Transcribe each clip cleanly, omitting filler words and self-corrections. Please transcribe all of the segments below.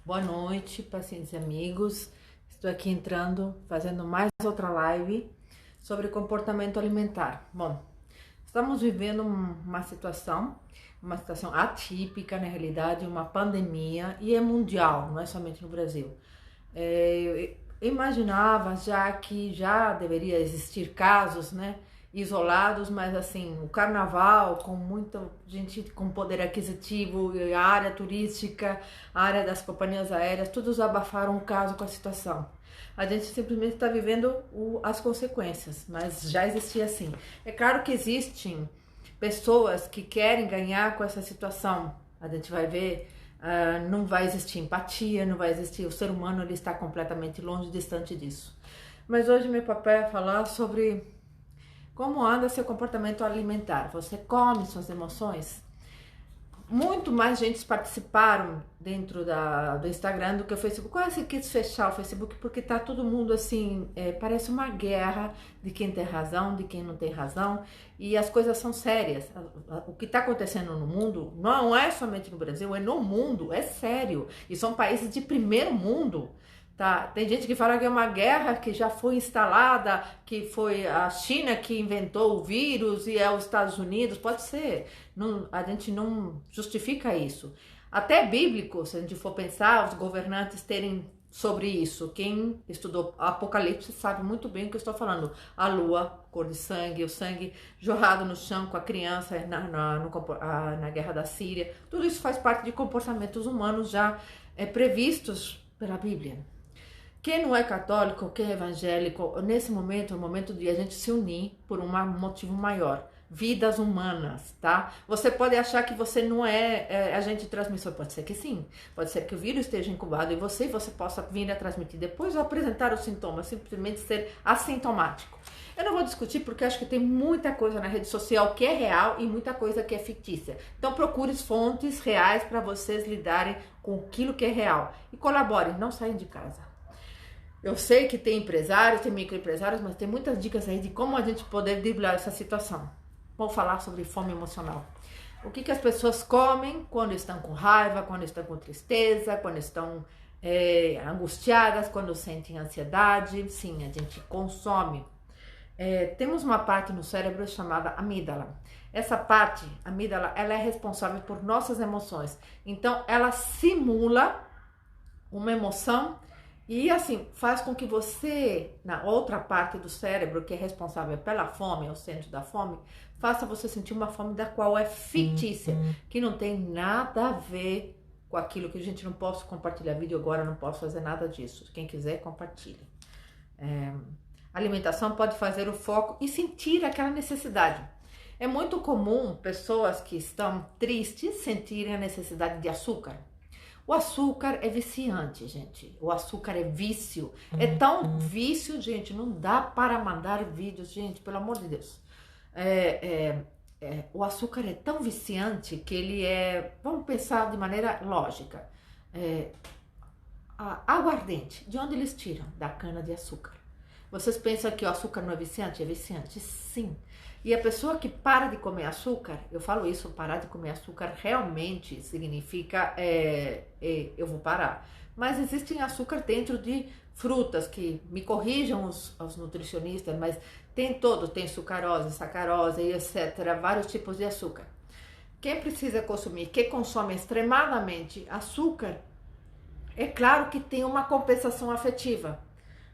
Boa noite, pacientes e amigos. Estou aqui entrando, fazendo mais outra live sobre comportamento alimentar. Bom, estamos vivendo uma situação atípica, na realidade, uma pandemia, e é mundial, não é somente no Brasil. Eu imaginava que já deveria existir casos, né, isolados, mas assim, o carnaval com muita gente com poder aquisitivo, a área turística, a área das companhias aéreas, todos abafaram o caso com a situação. A gente simplesmente está vivendo as consequências, mas já existia assim. É claro que existem pessoas que querem ganhar com essa situação. A gente vai ver, não vai existir empatia, não vai existir, o ser humano ele está completamente longe, distante disso. Mas hoje meu papel é falar sobre como anda seu comportamento alimentar. Você come suas emoções? Muito mais gente participaram dentro do Instagram do que o Facebook. Quase quis fechar o Facebook porque tá todo mundo assim, parece uma guerra de quem tem razão, de quem não tem razão, e as coisas são sérias. O que está acontecendo no mundo não é somente no Brasil, é no mundo, é sério. E são países de primeiro mundo. Tá? Tem gente que fala que é uma guerra que já foi instalada, que foi a China que inventou o vírus e é os Estados Unidos. Pode ser, não, a gente não justifica isso. Até bíblico, se a gente for pensar, os governantes terem sobre isso. Quem estudou Apocalipse sabe muito bem o que eu estou falando. A lua, cor de sangue, o sangue jorrado no chão com a criança na guerra da Síria. Tudo isso faz parte de comportamentos humanos já previstos pela Bíblia. Quem não é católico, quem é evangélico, nesse momento é o momento de a gente se unir por um motivo maior. Vidas humanas, tá? Você pode achar que você não é agente transmissor, pode ser que sim. Pode ser que o vírus esteja incubado em você e você possa vir a transmitir depois ou apresentar os sintomas, simplesmente ser assintomático. Eu não vou discutir porque acho que tem muita coisa na rede social que é real e muita coisa que é fictícia. Então procure fontes reais para vocês lidarem com aquilo que é real. E colaborem, não saiam de casa. Eu sei que tem empresários, tem microempresários, mas tem muitas dicas aí de como a gente poder driblar essa situação. Vou falar sobre fome emocional. O que as pessoas comem quando estão com raiva, quando estão com tristeza, quando estão angustiadas, quando sentem ansiedade. Sim, a gente consome. Temos uma parte no cérebro chamada amígdala. Essa parte, amígdala, ela é responsável por nossas emoções. Então, ela simula uma emoção e assim, faz com que você, na outra parte do cérebro, que é responsável pela fome, o centro da fome, faça você sentir uma fome da qual é fictícia, que não tem nada a ver com aquilo que a gente não posso compartilhar vídeo agora, não posso fazer nada disso. Quem quiser, compartilhe. Alimentação pode fazer o foco e sentir aquela necessidade. É muito comum pessoas que estão tristes sentirem a necessidade de açúcar. O açúcar é viciante, gente. O açúcar é vício. É tão vício, gente, não dá para mandar vídeos, gente, pelo amor de Deus. O açúcar é tão viciante que ele vamos pensar de maneira lógica. Aguardente, de onde eles tiram? Da cana de açúcar. Vocês pensam que o açúcar não é viciante? É viciante, sim. E a pessoa que para de comer açúcar, eu falo isso, parar de comer açúcar realmente significa eu vou parar. Mas existem açúcar dentro de frutas, que me corrijam os nutricionistas, mas tem sucarose, sacarose e etc. Vários tipos de açúcar. Quem precisa consumir, quem consome extremadamente açúcar, é claro que tem uma compensação afetiva.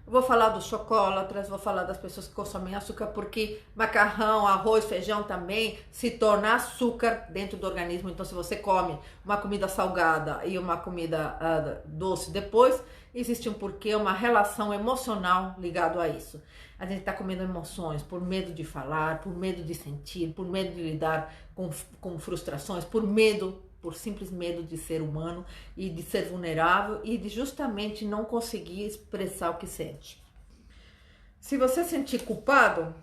Eu vou falar dos chocolatras, vou falar das pessoas que consomem açúcar, porque macarrão, arroz, feijão também se torna açúcar dentro do organismo. Então, se você come uma comida salgada e uma comida doce depois, existe um porquê, uma relação emocional ligado a isso. A gente está comendo emoções por medo de falar, por medo de sentir, por medo de lidar com frustrações, por simples medo de ser humano e de ser vulnerável e de justamente não conseguir expressar o que sente. Se você sentir culpado,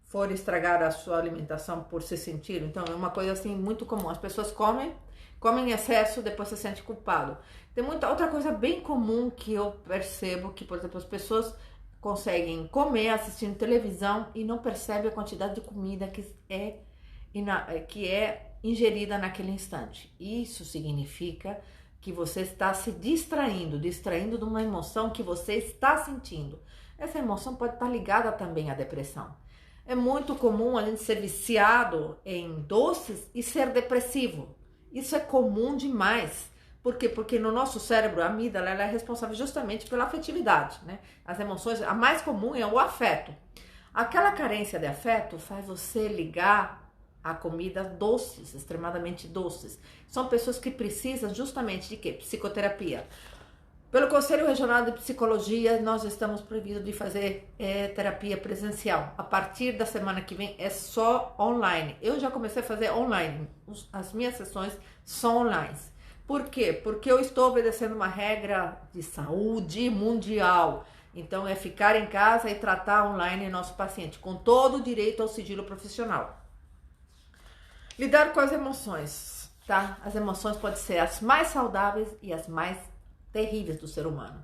for estragar a sua alimentação por se sentir, então é uma coisa assim muito comum. As pessoas comem em excesso, depois se sente culpado. Tem muita outra coisa bem comum que eu percebo, que por exemplo as pessoas conseguem comer assistindo televisão e não percebem a quantidade de comida que é ingerida naquele instante. Isso significa que você está se distraindo de uma emoção que você está sentindo. Essa emoção pode estar ligada também à depressão. É muito comum a gente ser viciado em doces e ser depressivo. Isso é comum demais. Por quê? Porque no nosso cérebro, a amígdala, ela é responsável justamente pela afetividade, né? As emoções, a mais comum é o afeto. Aquela carência de afeto faz você ligar a comida doces, extremadamente doces. São pessoas que precisam justamente de quê? Psicoterapia. Pelo Conselho Regional de Psicologia, nós estamos proibidos de fazer terapia presencial. A partir da semana que vem é só online. Eu já comecei a fazer online. As minhas sessões são online. Por quê? Porque eu estou obedecendo uma regra de saúde mundial. Então, é ficar em casa e tratar online nosso paciente, com todo o direito ao sigilo profissional. Lidar com as emoções, tá? As emoções podem ser as mais saudáveis e as mais terríveis do ser humano.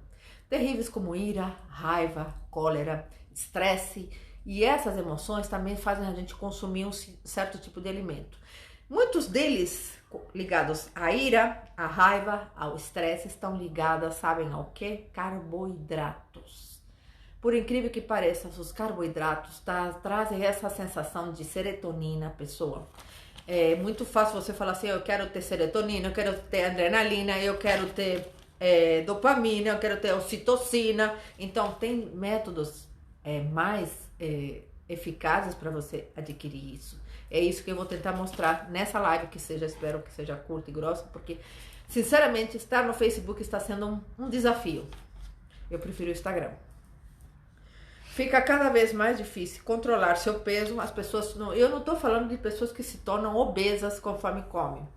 Terríveis como ira, raiva, cólera, estresse. E essas emoções também fazem a gente consumir um certo tipo de alimento. Muitos deles ligados à ira, à raiva, ao estresse, estão ligados, sabem ao quê? Carboidratos. Por incrível que pareça, os carboidratos trazem essa sensação de serotonina à pessoa. É muito fácil você falar assim, eu quero ter serotonina, eu quero ter adrenalina, eu quero ter dopamina, eu quero ter ocitocina. Então, tem métodos mais eficazes para você adquirir isso. É isso que eu vou tentar mostrar nessa live, espero que seja curta e grossa, porque, sinceramente, estar no Facebook está sendo um desafio. Eu prefiro o Instagram. Fica cada vez mais difícil controlar seu peso. As pessoas, eu não estou falando de pessoas que se tornam obesas conforme comem.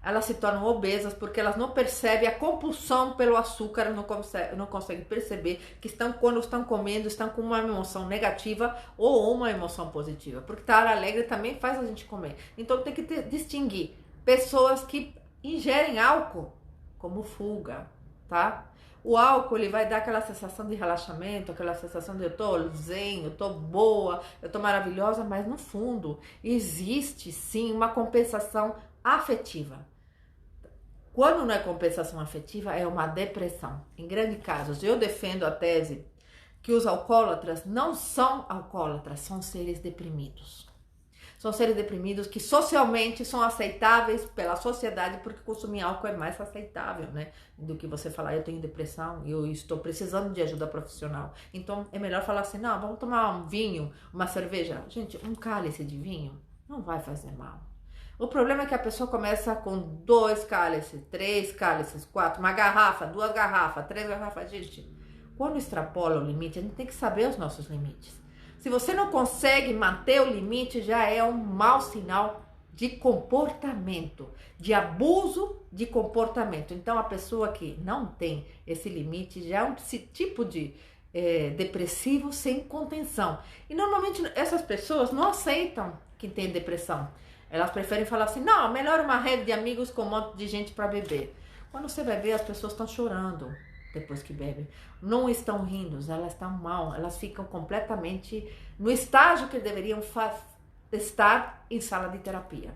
Elas se tornam obesas porque elas não percebem a compulsão pelo açúcar, não conseguem perceber que quando estão comendo, estão com uma emoção negativa ou uma emoção positiva. Porque estar alegre também faz a gente comer. Então tem que distinguir pessoas que ingerem álcool como fuga, tá? O álcool, ele vai dar aquela sensação de relaxamento, aquela sensação de eu tô zen, eu tô boa, eu tô maravilhosa, mas no fundo existe sim uma compensação afetiva. Quando não é compensação afetiva, é uma depressão. Em grandes casos, eu defendo a tese que os alcoólatras não são alcoólatras, são seres deprimidos. São seres deprimidos que socialmente são aceitáveis pela sociedade, porque consumir álcool é mais aceitável, né? Do que você falar, eu tenho depressão, eu estou precisando de ajuda profissional. Então, é melhor falar assim, não, vamos tomar um vinho, uma cerveja. Gente, um cálice de vinho não vai fazer mal. O problema é que a pessoa começa com 2 cálices, 3 cálices, 4, uma garrafa, 2 garrafas, 3 garrafas. Gente, quando extrapola o limite, a gente tem que saber os nossos limites. Se você não consegue manter o limite, já é um mau sinal de comportamento, de abuso de comportamento. Então, a pessoa que não tem esse limite já é um tipo de depressivo sem contenção. E normalmente essas pessoas não aceitam que tem depressão. Elas preferem falar assim, não, melhor uma rede de amigos com um monte de gente para beber. Quando você vai ver, as pessoas estão chorando depois que bebem. Não estão rindo, elas estão mal, elas ficam completamente no estágio que deveriam estar em sala de terapia.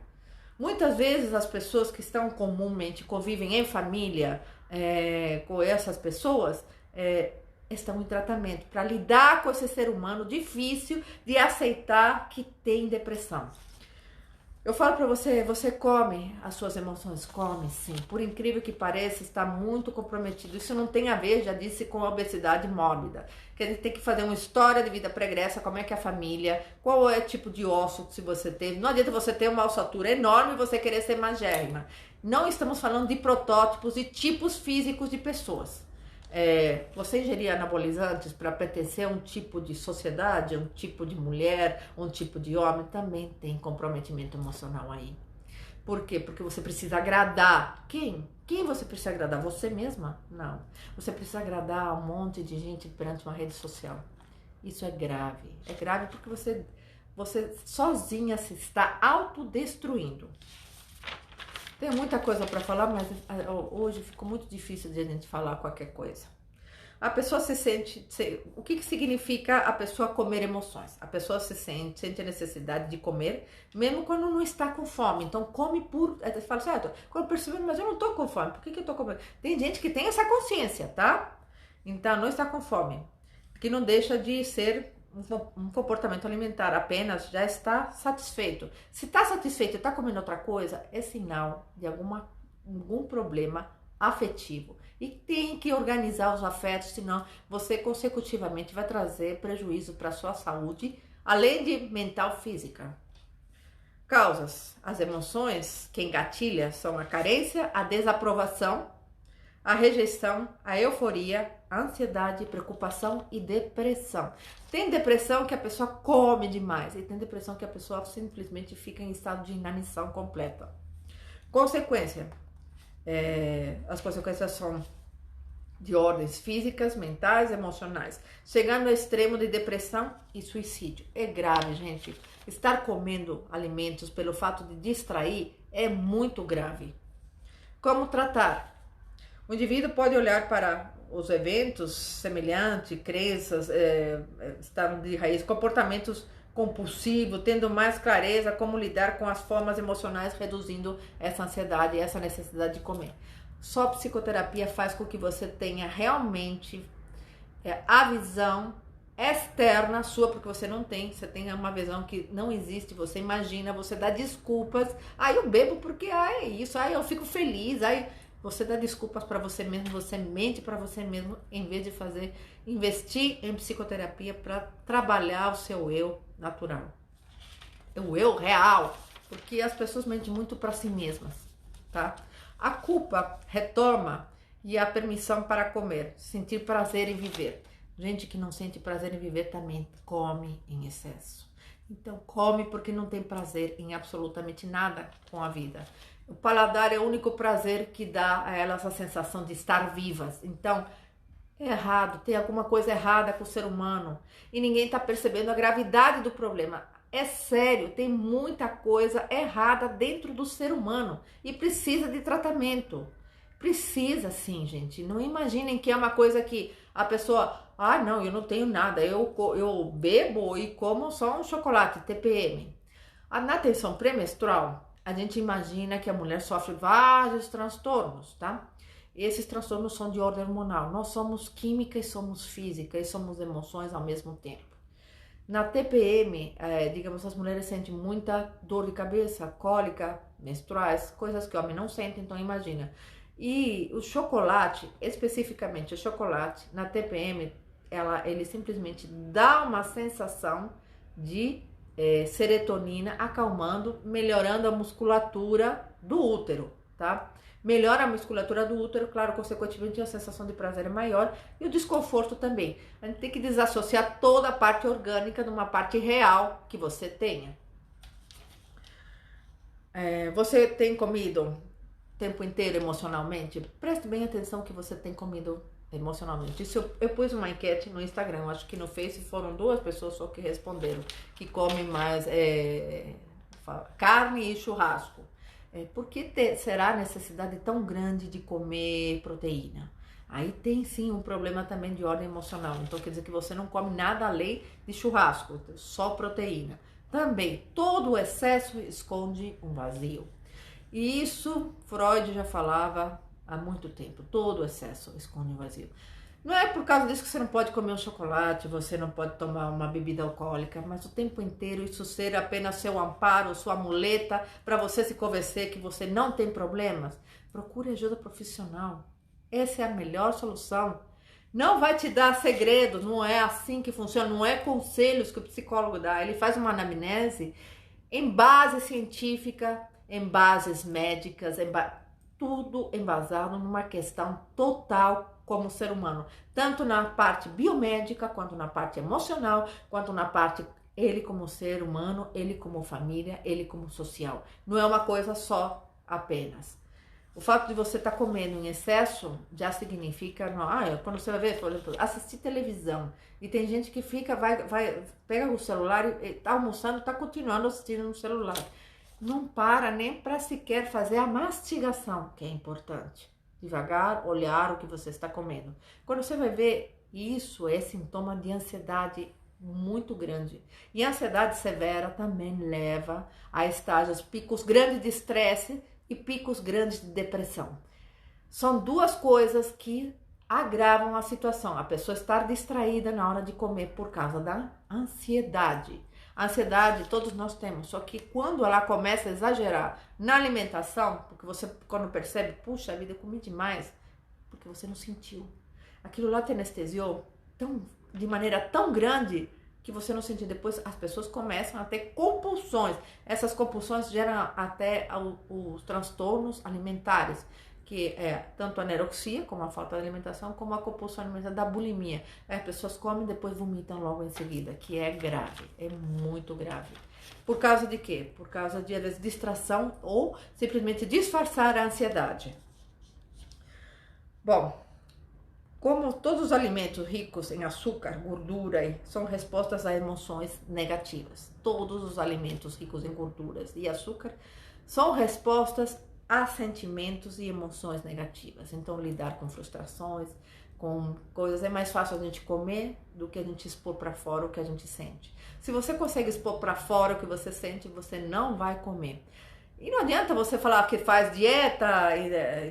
Muitas vezes as pessoas que estão comumente, convivem em família com essas pessoas, estão em tratamento para lidar com esse ser humano difícil de aceitar que tem depressão. Eu falo pra você, você come as suas emoções, come sim. Por incrível que pareça, está muito comprometido. Isso não tem a ver, já disse, com a obesidade mórbida. Que a gente tem que fazer uma história de vida pregressa, como é que é a família, qual é o tipo de osso que você teve. Não adianta você ter uma ossatura enorme e você querer ser magérrima. Não estamos falando de protótipos e tipos físicos de pessoas. Você ingerir anabolizantes para pertencer a um tipo de sociedade, um tipo de mulher, um tipo de homem, também tem comprometimento emocional aí. Por quê? Porque você precisa agradar. Quem? Quem você precisa agradar? Você mesma? Não. Você precisa agradar um monte de gente perante uma rede social. Isso é grave. É grave porque você sozinha se está autodestruindo. Tem muita coisa para falar, mas hoje ficou muito difícil de a gente falar qualquer coisa. A pessoa se sente... O que significa a pessoa comer emoções? A pessoa sente a necessidade de comer, mesmo quando não está com fome. Então, come por... Você fala assim, quando percebendo, mas eu não estou com fome. Por que eu estou comendo? Tem gente que tem essa consciência, tá? Então, não está com fome. Que não deixa de ser um comportamento alimentar. Apenas já está satisfeito. Se está satisfeito e está comendo outra coisa, é sinal de algum problema afetivo. E tem que organizar os afetos, senão você consecutivamente vai trazer prejuízo para a sua saúde, além de mental, física. Causas: as emoções que engatilha são a carência, a desaprovação, a rejeição, a euforia, a ansiedade, preocupação e depressão. Tem depressão que a pessoa come demais e tem depressão que a pessoa simplesmente fica em estado de inanição completa. Consequência: as consequências são de ordens físicas, mentais, emocionais, chegando ao extremo de depressão e suicídio. É grave, gente. Estar comendo alimentos pelo fato de distrair é muito grave. Como tratar? O indivíduo pode olhar para os eventos semelhantes, crenças, estado de raiz, comportamentos compulsivos, tendo mais clareza como lidar com as formas emocionais, reduzindo essa ansiedade e essa necessidade de comer. Só psicoterapia faz com que você tenha realmente a visão externa sua, porque você não tem, você tem uma visão que não existe, você imagina, você dá desculpas, eu bebo porque é isso, eu fico feliz, você dá desculpas para você mesmo, você mente para você mesmo, em vez de investir em psicoterapia para trabalhar o seu eu natural, o eu real, porque as pessoas mentem muito para si mesmas, tá? A culpa retoma e a permissão para comer, sentir prazer em viver. Gente que não sente prazer em viver também come em excesso. Então come porque não tem prazer em absolutamente nada com a vida. O paladar é o único prazer que dá a elas a sensação de estar vivas. Então, é errado, tem alguma coisa errada com o ser humano. E ninguém está percebendo a gravidade do problema. É sério, tem muita coisa errada dentro do ser humano. E precisa de tratamento. Precisa sim, gente. Não imaginem que é uma coisa que a pessoa... não, eu não tenho nada. Eu bebo e como só um chocolate, TPM. Na tensão pré-menstrual, a gente imagina que a mulher sofre vários transtornos, tá? Esses transtornos são de ordem hormonal. Nós somos química e somos física e somos emoções ao mesmo tempo. Na TPM, digamos, as mulheres sentem muita dor de cabeça, cólica, menstruais, coisas que o homem não sente, então imagina. E o chocolate, especificamente o chocolate, na TPM, ele simplesmente dá uma sensação de serotonina, acalmando, melhorando a musculatura do útero, tá? Melhora a musculatura do útero, claro, consequentemente a sensação de prazer é maior e o desconforto também. A gente tem que desassociar toda a parte orgânica de uma parte real que você tenha. Você tem comido o tempo inteiro emocionalmente? Preste bem atenção que você tem comido emocionalmente. Isso eu pus uma enquete no Instagram, acho que no Face foram 2 pessoas só que responderam, que comem mais carne e churrasco. Por que será a necessidade tão grande de comer proteína? Aí tem sim um problema também de ordem emocional, então quer dizer que você não come nada além de churrasco, só proteína. Também, todo o excesso esconde um vazio. E isso Freud já falava há muito tempo, todo excesso esconde um vazio. Não é por causa disso que você não pode comer um chocolate, você não pode tomar uma bebida alcoólica, mas o tempo inteiro isso ser apenas seu amparo, sua muleta, para você se convencer que você não tem problemas. Procure ajuda profissional. Essa é a melhor solução. Não vai te dar segredos, não é assim que funciona, não é conselhos que o psicólogo dá. Ele faz uma anamnese em base científica, em bases médicas, tudo embasado numa questão total como ser humano, tanto na parte biomédica, quanto na parte emocional, quanto na parte ele como ser humano, ele como família, ele como social. Não é uma coisa só apenas. O fato de você estar comendo em excesso já significa, quando você vai ver, por exemplo, assistir televisão, e tem gente que fica, pega o celular e tá almoçando, tá continuando assistindo no celular. Não para nem para sequer fazer a mastigação, que é importante. devagar, olhar o que você está comendo. Quando você vai ver, isso é sintoma de ansiedade muito grande. E a ansiedade severa também leva a estágios, picos grandes de estresse e picos grandes de depressão. São duas coisas que agravam a situação. A pessoa estar distraída na hora de comer por causa da ansiedade. A ansiedade todos nós temos, só que quando ela começa a exagerar na alimentação, porque você quando percebe, puxa vida, eu comi demais, porque você não sentiu. Aquilo lá te anestesiou de maneira tão grande que você não sentiu. Depois as pessoas começam a ter compulsões. Essas compulsões geram até os transtornos alimentares, que é tanto a anorexia, como a falta de alimentação, como a compulsão alimentar da bulimia. As pessoas comem e depois vomitam logo em seguida, que é grave, é muito grave. Por causa de quê? Por causa de distração ou simplesmente disfarçar a ansiedade. Bom, como todos os alimentos ricos em açúcar, gordura, são respostas a emoções negativas. Todos os alimentos ricos em gorduras e açúcar são respostas a sentimentos e emoções negativas. Então, lidar com frustrações, com coisas, é mais fácil a gente comer do que a gente expor para fora o que a gente sente. Se você consegue expor para fora o que você sente, você não vai comer. E não adianta você falar que faz dieta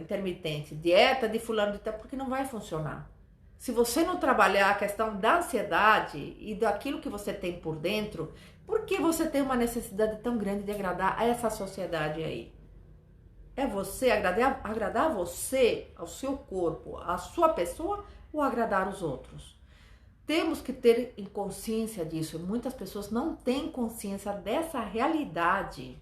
intermitente, dieta de fulano de tal, porque não vai funcionar. Se você não trabalhar a questão da ansiedade e daquilo que você tem por dentro, por que você tem uma necessidade tão grande de agradar a essa sociedade aí? É você agradar você, ao seu corpo, a sua pessoa ou agradar os outros? Temos que ter consciência disso. Muitas pessoas não têm consciência dessa realidade.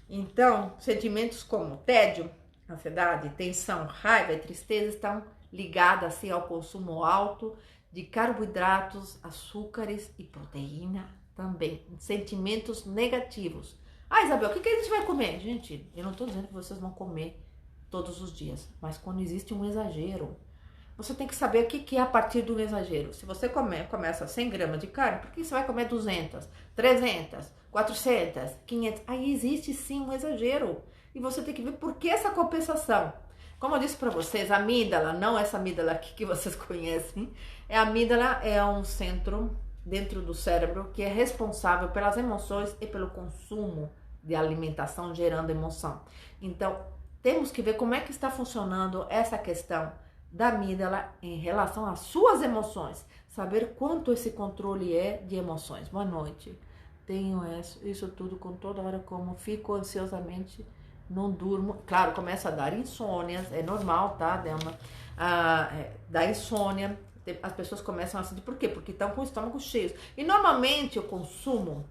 Então, sentimentos como tédio, ansiedade, tensão, raiva e tristeza estão ligados assim, ao consumo alto de carboidratos, açúcares e proteína também. Sentimentos negativos. Ah, Isabel, o que a gente vai comer? Gente, eu não estou dizendo que vocês vão comer todos os dias, mas quando existe um exagero, você tem que saber o que é a partir do exagero. Se você começa 100 gramas de carne, por que você vai comer 200, 300, 400, 500? Aí existe sim um exagero. E você tem que ver por que essa compensação. Como eu disse para vocês, a amígdala, não essa amígdala aqui que vocês conhecem, a amígdala é um centro dentro do cérebro que é responsável pelas emoções e pelo consumo de alimentação gerando emoção. Então, temos que ver como é que está funcionando essa questão da amígdala em relação às suas emoções. Saber quanto esse controle é de emoções. Boa noite. Tenho isso tudo com toda hora, como fico ansiosamente, não durmo. Claro, começa a dar insônias, é normal, tá? Dá insônia. As pessoas começam a sentir, por quê? Porque estão com o estômago cheio. E normalmente o consumo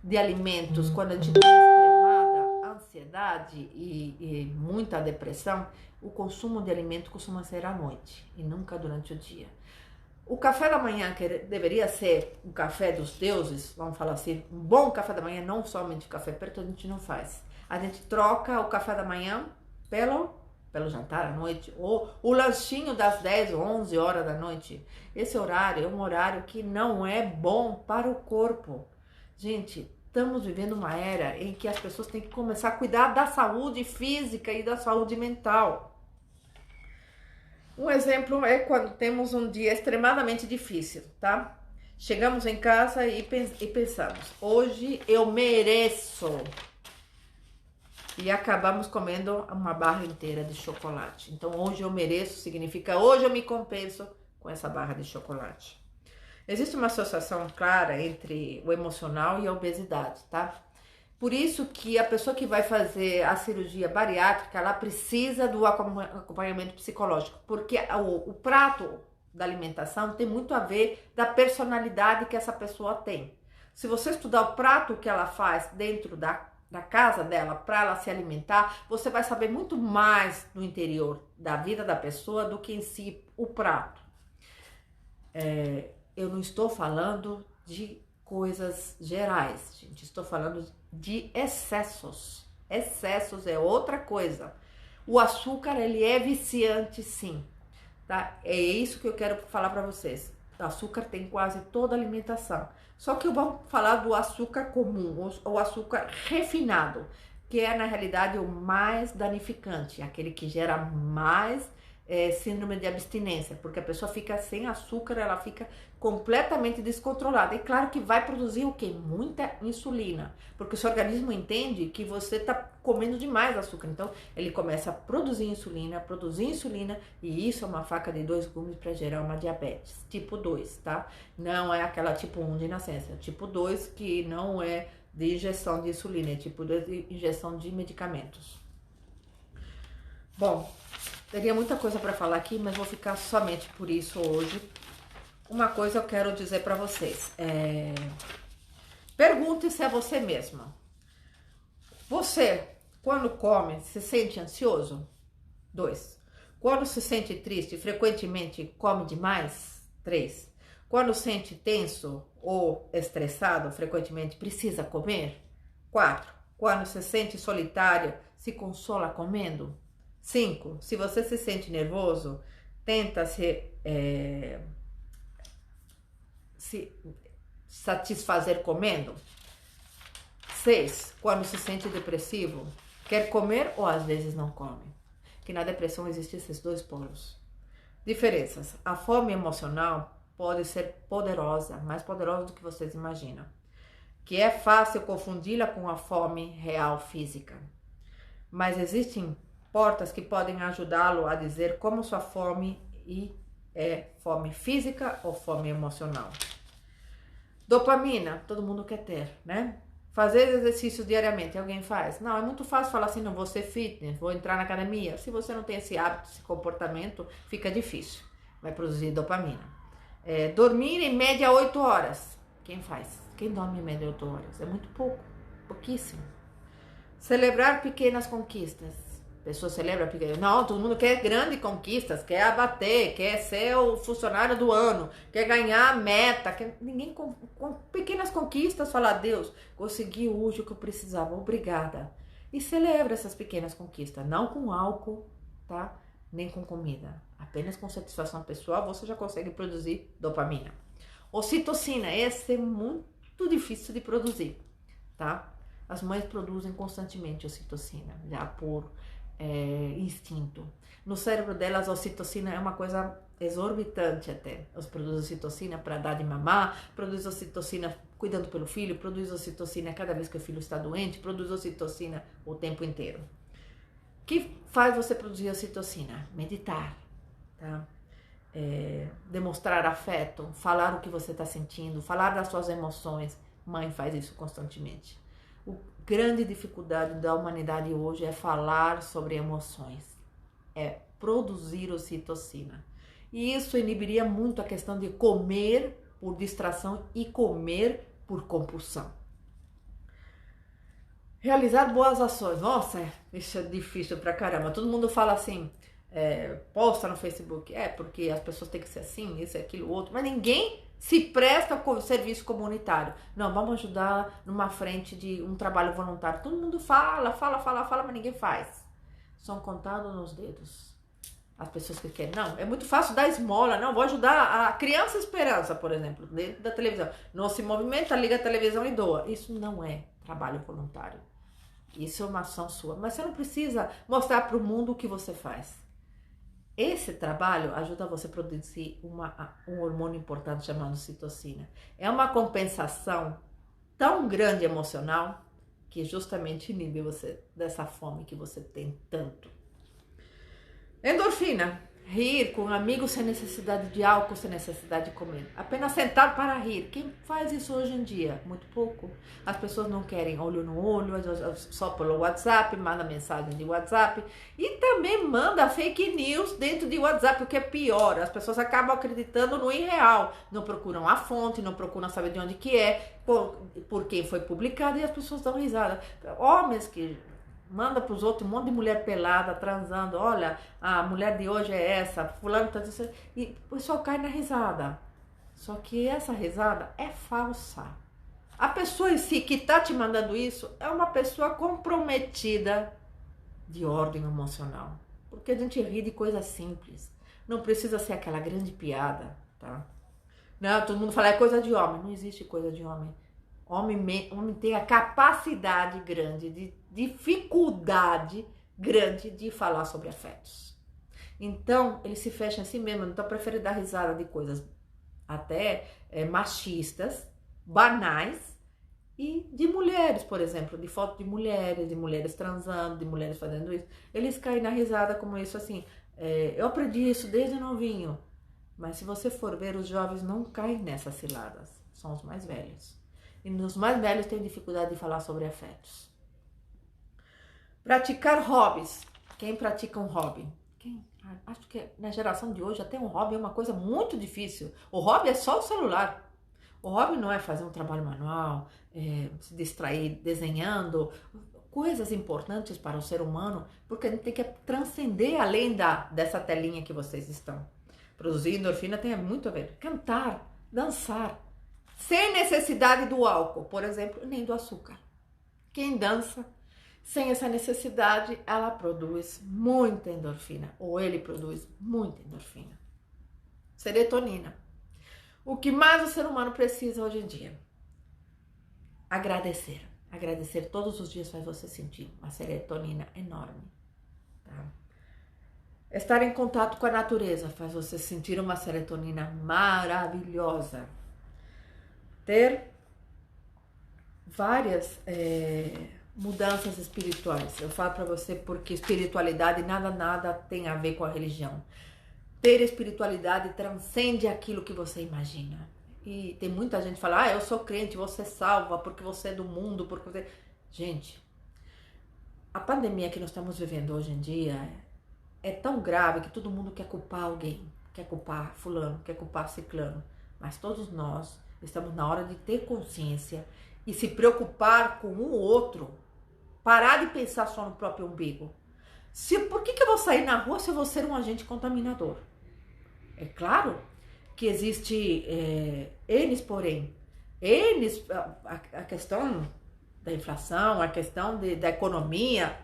de alimentos, quando a gente tem extremada ansiedade e muita depressão, o consumo de alimento costuma ser à noite e nunca durante o dia. O café da manhã, que deveria ser um café dos deuses, vamos falar assim, um bom café da manhã, não somente o café preto, a gente não faz. A gente troca o café da manhã pelo jantar à noite, ou o lanchinho das 10 ou 11 horas da noite. Esse horário é um horário que não é bom para o corpo. Gente, estamos vivendo uma era em que as pessoas têm que começar a cuidar da saúde física e da saúde mental. Um exemplo é quando temos um dia extremamente difícil, tá? Chegamos em casa e pensamos, hoje eu mereço. E acabamos comendo uma barra inteira de chocolate. Então, hoje eu mereço significa hoje eu me compenso com essa barra de chocolate. Existe uma associação clara entre o emocional e a obesidade, tá? Por isso que a pessoa que vai fazer a cirurgia bariátrica, ela precisa do acompanhamento psicológico, porque o prato da alimentação tem muito a ver da personalidade que essa pessoa tem. Se você estudar o prato que ela faz dentro da casa dela para ela se alimentar, você vai saber muito mais do interior da vida da pessoa do que em si o prato. Eu não estou falando de coisas gerais, gente, estou falando de excessos. Excessos é outra coisa. O açúcar, ele é viciante, sim, tá? É isso que eu quero falar para vocês. O açúcar tem quase toda a alimentação. Só que eu vou falar do açúcar comum, o açúcar refinado. que é na realidade o mais danificante, aquele que gera mais síndrome de abstinência, porque a pessoa fica sem açúcar, ela fica completamente descontrolada. E claro que vai produzir o quê? Muita insulina, porque o seu organismo entende que você está comendo demais açúcar, então ele começa a produzir insulina, e isso é uma faca de dois gumes para gerar uma diabetes tipo 2, tá? Não é aquela tipo 1 de nascença, é tipo 2 que não é de injeção de insulina, é tipo 2 de injeção de medicamentos. Bom, teria muita coisa para falar aqui, mas vou ficar somente por isso hoje. Uma coisa eu quero dizer para vocês. Pergunte-se a você mesma. Você, quando come, se sente ansioso? 2. Quando se sente triste, frequentemente come demais? 3. Quando se sente tenso ou estressado, frequentemente precisa comer? 4. Quando se sente solitário, se consola comendo? 5. Se você se sente nervoso, tenta se satisfazer comendo? 6. Quando se sente depressivo, quer comer ou às vezes não come? Que na depressão existem esses dois polos. Diferenças. A fome emocional pode ser poderosa, mais poderosa do que vocês imaginam. Que é fácil confundi-la com a fome real física. Mas existem portas que podem ajudá-lo a dizer como sua fome é fome física ou fome emocional. Dopamina, todo mundo quer ter, né? Fazer exercício diariamente, alguém faz? Não, é muito fácil falar assim, não vou ser fitness, vou entrar na academia. Se você não tem esse hábito, esse comportamento, fica difícil. Vai produzir dopamina. Dormir em média 8 horas. Quem faz? Quem dorme em média 8 horas? É muito pouco, pouquíssimo. Celebrar pequenas conquistas. Pessoa celebra pequenas. Não, todo mundo quer grandes conquistas, quer abater, quer ser o funcionário do ano, quer ganhar a meta. Ninguém com pequenas conquistas fala, Deus, consegui hoje o que eu precisava, obrigada. E celebra essas pequenas conquistas, não com álcool, tá? Nem com comida. Apenas com satisfação pessoal você já consegue produzir dopamina. Ocitocina, esse é muito difícil de produzir, tá? As mães produzem constantemente ocitocina, já por instinto. No cérebro delas, a ocitocina é uma coisa exorbitante até. Elas produzem ocitocina para dar de mamar, produz ocitocina cuidando pelo filho, produz ocitocina cada vez que o filho está doente, produz ocitocina o tempo inteiro. O que faz você produzir ocitocina? Meditar, tá? Demonstrar afeto, falar o que você está sentindo, falar das suas emoções. Mãe faz isso constantemente. A grande dificuldade da humanidade hoje é falar sobre emoções, é produzir ocitocina. E isso inibiria muito a questão de comer por distração e comer por compulsão. Realizar boas ações. Nossa, isso é difícil pra caramba. Todo mundo fala assim, posta no Facebook, porque as pessoas têm que ser assim, isso, aquilo, outro, mas ninguém se presta com serviço comunitário. Não, vamos ajudar numa frente de um trabalho voluntário. Todo mundo fala, mas ninguém faz. São contados nos dedos as pessoas que querem. Não, é muito fácil dar esmola. Não, vou ajudar a Criança Esperança, por exemplo, dentro da televisão. Não se movimenta, liga a televisão e doa. Isso não é trabalho voluntário. Isso é uma ação sua. Mas você não precisa mostrar para o mundo o que você faz. Esse trabalho ajuda você a produzir um hormônio importante chamado ocitocina. É uma compensação tão grande emocional que justamente inibe você dessa fome que você tem tanto. Endorfina. Rir com amigos sem necessidade de álcool, sem necessidade de comer. Apenas sentar para rir. Quem faz isso hoje em dia? Muito pouco. As pessoas não querem olho no olho, só pelo WhatsApp, manda mensagem de WhatsApp. E também manda fake news dentro de WhatsApp, o que é pior. As pessoas acabam acreditando no irreal. Não procuram a fonte, não procuram saber de onde que é, por quem foi publicado, e as pessoas dão risada. Homens que manda pros outros um monte de mulher pelada, transando. Olha, a mulher de hoje é essa, fulano tá dizendo. E o pessoal cai na risada. Só que essa risada é falsa. A pessoa em si que tá te mandando isso é uma pessoa comprometida de ordem emocional. Porque a gente ri de coisa simples. Não precisa ser aquela grande piada, tá? Não, todo mundo fala, é coisa de homem. Não existe coisa de homem. Homem tem a capacidade grande de dificuldade grande de falar sobre afetos. Então, ele se fecha em si mesmo, então prefere dar risada de coisas até machistas, banais, e de mulheres, por exemplo, de foto de mulheres transando, de mulheres fazendo isso. Eles caem na risada como isso, assim, eu aprendi isso desde novinho, mas se você for ver, os jovens não caem nessas ciladas, são os mais velhos. E os mais velhos têm dificuldade de falar sobre afetos. Praticar hobbies. Quem pratica um hobby? Acho que na geração de hoje até um hobby é uma coisa muito difícil. O hobby é só o celular. O hobby não é fazer um trabalho manual, se distrair desenhando, coisas importantes para o ser humano, porque a gente tem que transcender além dessa telinha que vocês estão. Produzir endorfina tem muito a ver. Cantar, dançar, sem necessidade do álcool, por exemplo, nem do açúcar. Quem dança sem essa necessidade, ela produz muita endorfina, ou ele produz muita endorfina. Serotonina. O que mais o ser humano precisa hoje em dia? Agradecer. Agradecer todos os dias faz você sentir uma serotonina enorme. Tá? Estar em contato com a natureza faz você sentir uma serotonina maravilhosa. Ter várias mudanças espirituais. Eu falo para você porque espiritualidade nada tem a ver com a religião. Ter espiritualidade transcende aquilo que você imagina. E tem muita gente que fala, eu sou crente, você salva porque você é do mundo, porque você... Gente, a pandemia que nós estamos vivendo hoje em dia é tão grave que todo mundo quer culpar alguém, quer culpar fulano, quer culpar ciclano. Mas todos nós estamos na hora de ter consciência e se preocupar com o outro. Parar de pensar só no próprio umbigo. Por que eu vou sair na rua se eu vou ser um agente contaminador? É claro que existe N, porém. A questão da inflação, a questão da economia,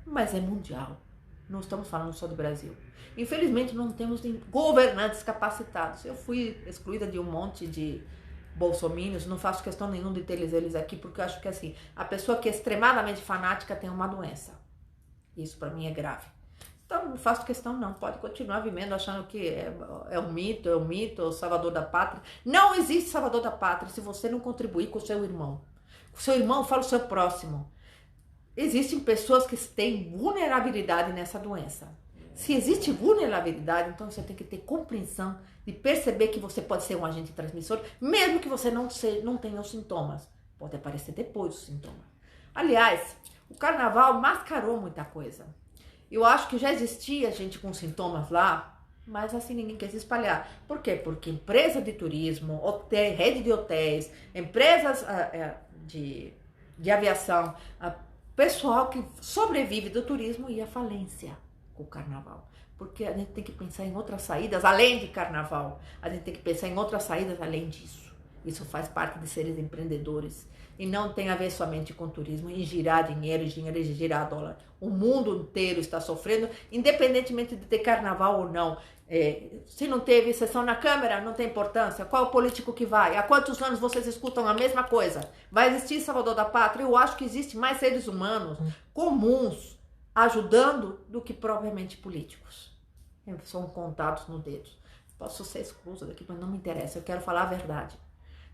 mas é mundial. Não estamos falando só do Brasil. Infelizmente, não temos governantes capacitados. Eu fui excluída de um monte de bolsominions, não faço questão nenhuma de ter eles aqui, porque eu acho que assim, a pessoa que é extremamente fanática tem uma doença. Isso para mim é grave. Então, não faço questão não, pode continuar vivendo achando que é um mito, o salvador da pátria. Não existe salvador da pátria se você não contribuir com o seu irmão. O seu irmão fala o seu próximo. Existem pessoas que têm vulnerabilidade nessa doença. Se existe vulnerabilidade, então você tem que ter compreensão de perceber que você pode ser um agente transmissor, mesmo que você não tenha os sintomas. Pode aparecer depois os sintomas. Aliás, o carnaval mascarou muita coisa. Eu acho que já existia gente com sintomas lá, mas assim ninguém quer se espalhar. Por quê? Porque empresa de turismo, rede de hotéis, empresas de aviação, pessoal que sobrevive do turismo ia à falência com o carnaval. Porque a gente tem que pensar em outras saídas além de carnaval. A gente tem que pensar em outras saídas além disso. Isso faz parte de seres empreendedores. E não tem a ver somente com turismo, em girar dinheiro e girar dólar. O mundo inteiro está sofrendo, independentemente de ter carnaval ou não. Se não teve sessão na Câmara, não tem importância. Qual é o político que vai? Há quantos anos vocês escutam a mesma coisa? Vai existir Salvador da Pátria? Eu acho que existe mais seres humanos comuns ajudando do que propriamente políticos. São contados no dedo. Posso ser exclusa daqui, mas não me interessa. Eu quero falar a verdade.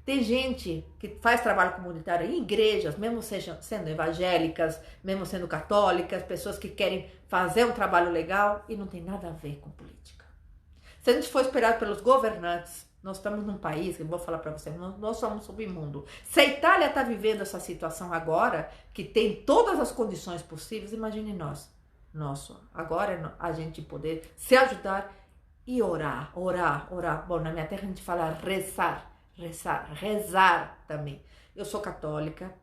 Tem gente que faz trabalho comunitário em igrejas, mesmo sendo evangélicas, mesmo sendo católicas, pessoas que querem fazer um trabalho legal e não tem nada a ver com política. Se a gente for esperado pelos governantes, nós estamos num país, que eu vou falar para vocês, nós somos submundo. Se a Itália está vivendo essa situação agora, que tem todas as condições possíveis, imagine nós. Agora é a gente poder se ajudar e orar. Bom, na minha terra a gente fala rezar também. Eu sou católica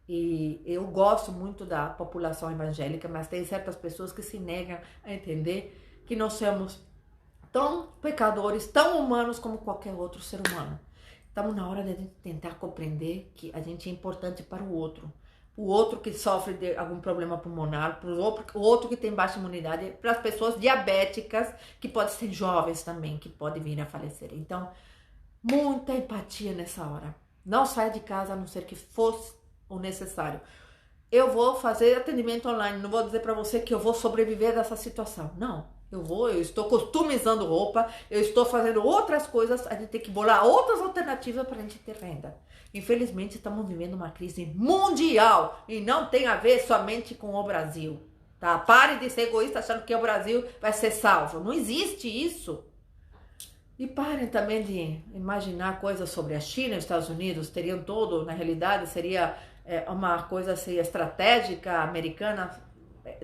e eu gosto muito da população evangélica, mas tem certas pessoas que se negam a entender que nós somos tão pecadores, tão humanos como qualquer outro ser humano. Estamos na hora de tentar compreender que a gente é importante para o outro que sofre de algum problema pulmonar, o outro que tem baixa imunidade, para as pessoas diabéticas, que podem ser jovens também, que podem vir a falecer. Então, muita empatia nessa hora. Não saia de casa a não ser que fosse o necessário. eu vou fazer atendimento online, não vou dizer para você que eu vou sobreviver dessa situação. Não, eu estou customizando roupa, eu estou fazendo outras coisas, a gente tem que bolar outras alternativas para a gente ter renda. Infelizmente, estamos vivendo uma crise mundial e não tem a ver somente com o Brasil, tá? Pare de ser egoísta achando que o Brasil vai ser salvo. Não existe isso. E parem também de imaginar coisas sobre a China e os Estados Unidos, teriam todo, na realidade, seria uma coisa assim, estratégica americana,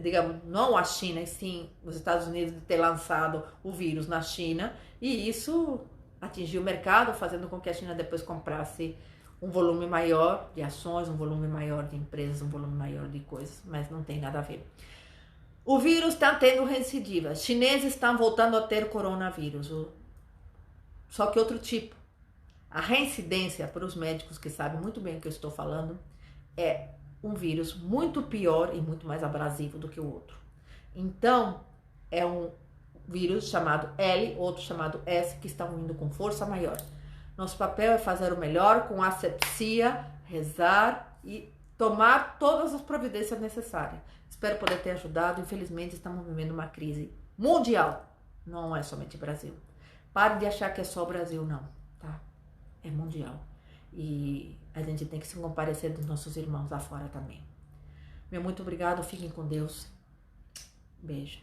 digamos, não a China, e sim os Estados Unidos de ter lançado o vírus na China, e isso atingiu o mercado, fazendo com que a China depois comprasse um volume maior de ações, um volume maior de empresas, um volume maior de coisas, mas não tem nada a ver. O vírus está tendo recidiva, os chineses estão voltando a ter coronavírus, só que outro tipo. A reincidência, para os médicos que sabem muito bem o que eu estou falando, é um vírus muito pior e muito mais abrasivo do que o outro. Então, é um vírus chamado L, outro chamado S, que estão indo com força maior. Nosso papel é fazer o melhor com asepsia, rezar e tomar todas as providências necessárias. Espero poder ter ajudado. Infelizmente, estamos vivendo uma crise mundial. Não é somente Brasil. Pare de achar que é só o Brasil, não, tá? É mundial. E a gente tem que se comparecer dos nossos irmãos lá fora também. Meu muito obrigado, fiquem com Deus. Beijo.